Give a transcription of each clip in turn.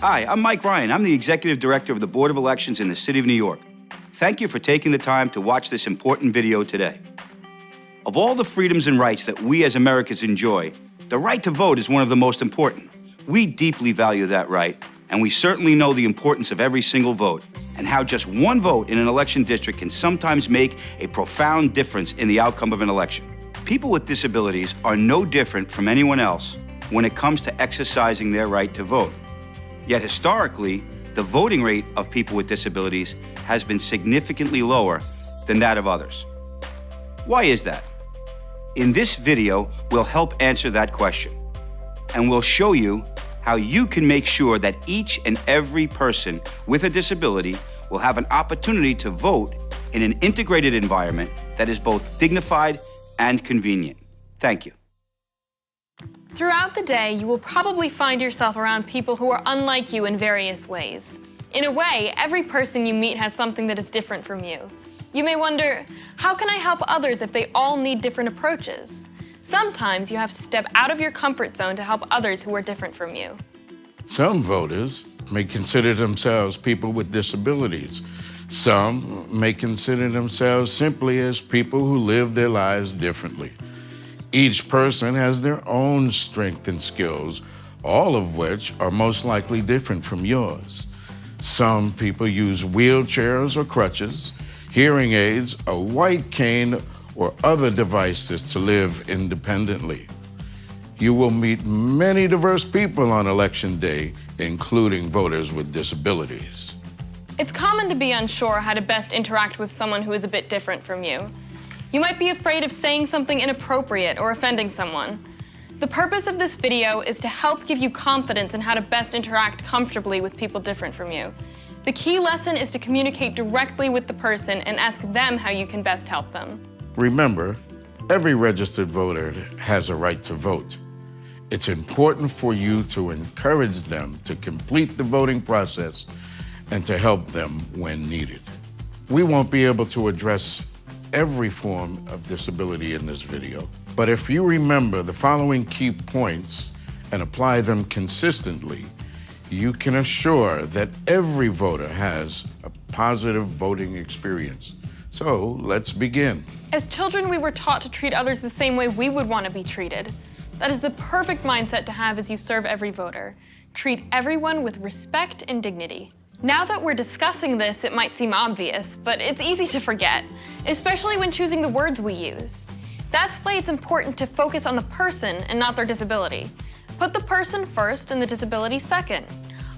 Hi, I'm Mike Ryan. I'm the Executive Director of the Board of Elections in the City of New York. Thank you for taking the time to watch this important video today. Of all the freedoms and rights that we as Americans enjoy, the right to vote is one of the most important. We deeply value that right, and we certainly know the importance of every single vote and how just one vote in an election district can sometimes make a profound difference in the outcome of an election. People with disabilities are no different from anyone else when it comes to exercising their right to vote. Yet historically, the voting rate of people with disabilities has been significantly lower than that of others. Why is that? In this video, we'll help answer that question. And we'll show you how you can make sure that each and every person with a disability will have an opportunity to vote in an integrated environment that is both dignified and convenient. Thank you. Throughout the day, you will probably find yourself around people who are unlike you in various ways. In a way, every person you meet has something that is different from you. You may wonder, how can I help others if they all need different approaches? Sometimes you have to step out of your comfort zone to help others who are different from you. Some voters may consider themselves people with disabilities. Some may consider themselves simply as people who live their lives differently. Each person has their own strengths and skills, all of which are most likely different from yours. Some people use wheelchairs or crutches, hearing aids, a white cane, or other devices to live independently. You will meet many diverse people on Election Day, including voters with disabilities. It's common to be unsure how to best interact with someone who is a bit different from you. You might be afraid of saying something inappropriate or offending someone. The purpose of this video is to help give you confidence in how to best interact comfortably with people different from you. The key lesson is to communicate directly with the person and ask them how you can best help them. Remember, every registered voter has a right to vote. It's important for you to encourage them to complete the voting process and to help them when needed. We won't be able to address every form of disability in this video, but if you remember the following key points and apply them consistently, you can assure that every voter has a positive voting experience. So let's begin. As children, we were taught to treat others the same way we would want to be treated. That is the perfect mindset to have as you serve every voter. Treat everyone with respect and dignity. Now that we're discussing this, it might seem obvious, but it's easy to forget, especially when choosing the words we use. That's why it's important to focus on the person and not their disability. Put the person first and the disability second.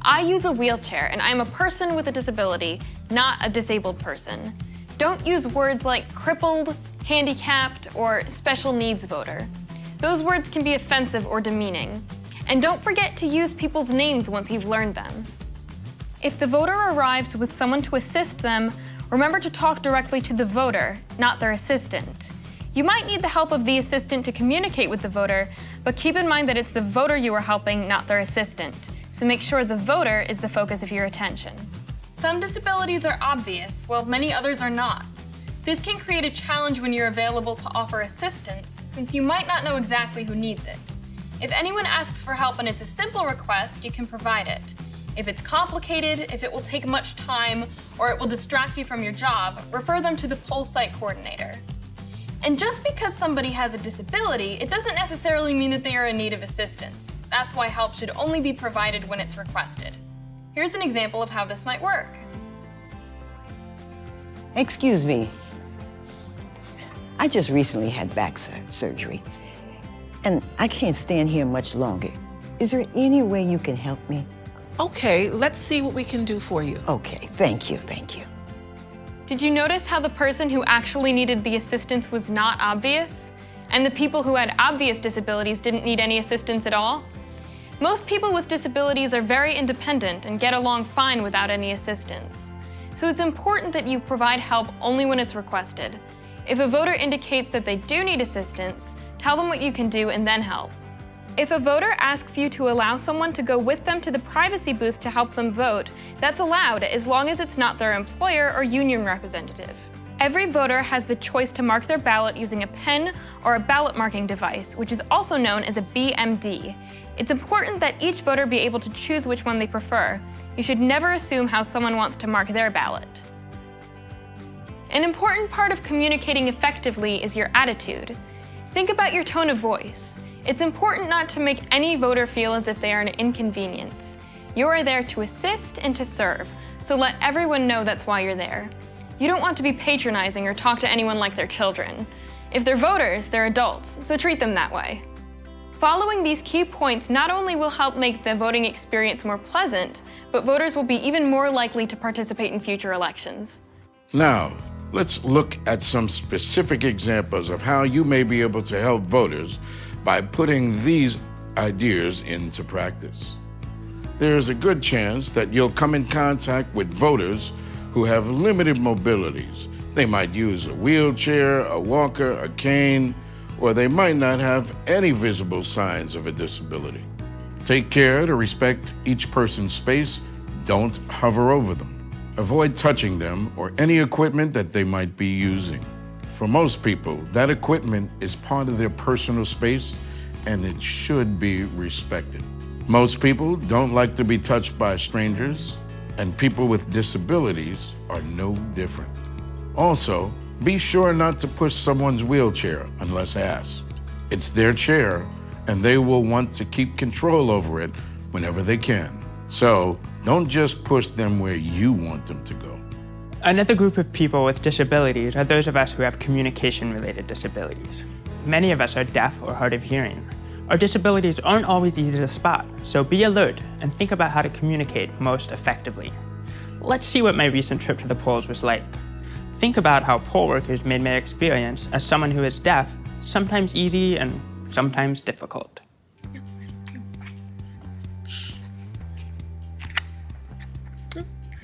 I use a wheelchair, and I'm a person with a disability, not a disabled person. Don't use words like crippled, handicapped, or special needs voter. Those words can be offensive or demeaning. And don't forget to use people's names once you've learned them. If the voter arrives with someone to assist them, remember to talk directly to the voter, not their assistant. You might need the help of the assistant to communicate with the voter, but keep in mind that it's the voter you are helping, not their assistant. So make sure the voter is the focus of your attention. Some disabilities are obvious, while many others are not. This can create a challenge when you're available to offer assistance, since you might not know exactly who needs it. If anyone asks for help and it's a simple request, you can provide it. If it's complicated, if it will take much time, or it will distract you from your job, refer them to the poll site coordinator. And just because somebody has a disability, it doesn't necessarily mean that they are in need of assistance. That's why help should only be provided when it's requested. Here's an example of how this might work. Excuse me. I just recently had back surgery, and I can't stand here much longer. Is there any way you can help me? Okay, let's see what we can do for you. Okay, thank you, thank you. Did you notice how the person who actually needed the assistance was not obvious? And the people who had obvious disabilities didn't need any assistance at all? Most people with disabilities are very independent and get along fine without any assistance. So it's important that you provide help only when it's requested. If a voter indicates that they do need assistance, tell them what you can do and then help. If a voter asks you to allow someone to go with them to the privacy booth to help them vote, that's allowed as long as it's not their employer or union representative. Every voter has the choice to mark their ballot using a pen or a ballot marking device, which is also known as a BMD. It's important that each voter be able to choose which one they prefer. You should never assume how someone wants to mark their ballot. An important part of communicating effectively is your attitude. Think about your tone of voice. It's important not to make any voter feel as if they are an inconvenience. You are there to assist and to serve, so let everyone know that's why you're there. You don't want to be patronizing or talk to anyone like they're children. If they're voters, they're adults, so treat them that way. Following these key points not only will help make the voting experience more pleasant, but voters will be even more likely to participate in future elections. Now, let's look at some specific examples of how you may be able to help voters by putting these ideas into practice. There's a good chance that you'll come in contact with voters who have limited mobilities. They might use a wheelchair, a walker, a cane, or they might not have any visible signs of a disability. Take care to respect each person's space. Don't hover over them. Avoid touching them or any equipment that they might be using. For most people, that equipment is part of their personal space and it should be respected. Most people don't like to be touched by strangers, and people with disabilities are no different. Also, be sure not to push someone's wheelchair unless asked. It's their chair, and they will want to keep control over it whenever they can. So, don't just push them where you want them to go. Another group of people with disabilities are those of us who have communication-related disabilities. Many of us are deaf or hard of hearing. Our disabilities aren't always easy to spot, so be alert and think about how to communicate most effectively. Let's see what my recent trip to the polls was like. Think about how poll workers made my experience as someone who is deaf sometimes easy and sometimes difficult.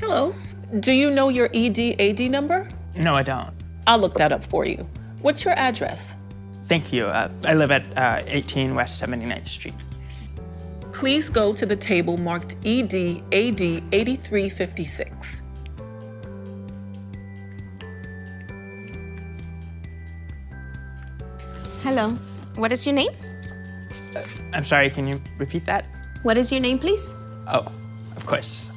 Hello. Do you know your ED/AD number? No, I don't. I'll look that up for you. What's your address? Thank you. I live at 18 West 79th Street. Please go to the table marked ED/AD 8356. Hello. What is your name? I'm sorry, can you repeat that? What is your name, please? Oh, of course.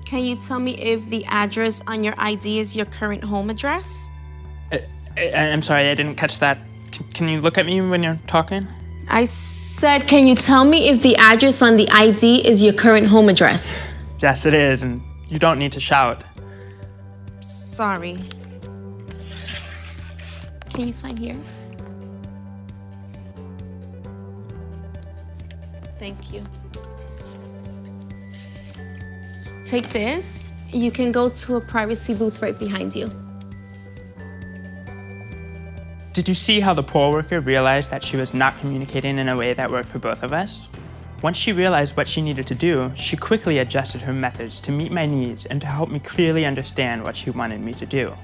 Can you tell me if the address on your ID is your current home address? I'm sorry, I didn't catch that. Can you look at me when you're talking? I said, can you tell me if the address on the ID is your current home address? Yes, it is, and you don't need to shout. Sorry. Can you sign here? Thank you. Take this. You can go to a privacy booth right behind you. Did you see how the poll worker realized that she was not communicating in a way that worked for both of us? Once she realized what she needed to do, she quickly adjusted her methods to meet my needs and to help me clearly understand what she wanted me to do.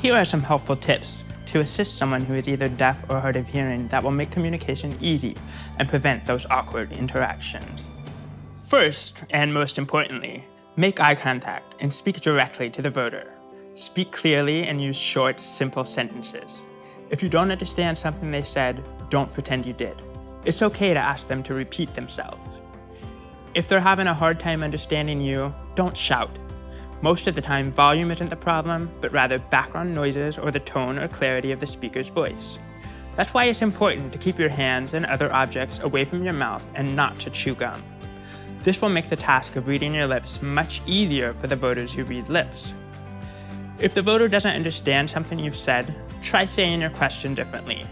Here are some helpful tips to assist someone who is either deaf or hard of hearing that will make communication easy and prevent those awkward interactions. First, and most importantly, make eye contact and speak directly to the voter. Speak clearly and use short, simple sentences. If you don't understand something they said, don't pretend you did. It's okay to ask them to repeat themselves. If they're having a hard time understanding you, don't shout. Most of the time, volume isn't the problem, but rather background noises or the tone or clarity of the speaker's voice. That's why it's important to keep your hands and other objects away from your mouth and not to chew gum. This will make the task of reading your lips much easier for the voters who read lips. If the voter doesn't understand something you've said, try saying your question differently.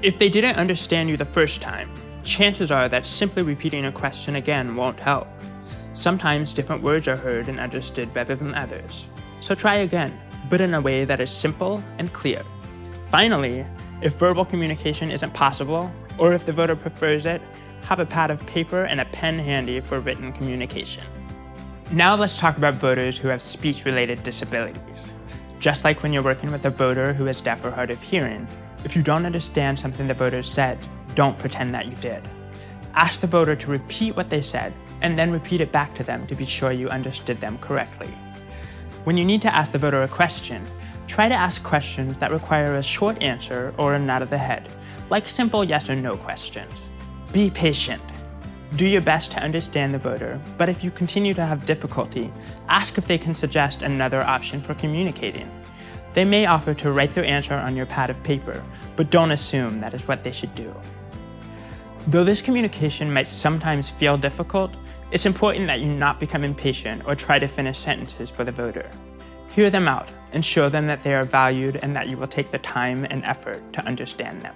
If they didn't understand you the first time, chances are that simply repeating a question again won't help. Sometimes different words are heard and understood better than others. So try again, but in a way that is simple and clear. Finally, if verbal communication isn't possible, or if the voter prefers it, have a pad of paper and a pen handy for written communication. Now let's talk about voters who have speech-related disabilities. Just like when you're working with a voter who is deaf or hard of hearing, if you don't understand something the voter said, don't pretend that you did. Ask the voter to repeat what they said, and then repeat it back to them to be sure you understood them correctly. When you need to ask the voter a question, try to ask questions that require a short answer or a nod of the head, like simple yes or no questions. Be patient. Do your best to understand the voter, but if you continue to have difficulty, ask if they can suggest another option for communicating. They may offer to write their answer on your pad of paper, but don't assume that is what they should do. Though this communication might sometimes feel difficult, it's important that you not become impatient or try to finish sentences for the voter. Hear them out and show them that they are valued and that you will take the time and effort to understand them.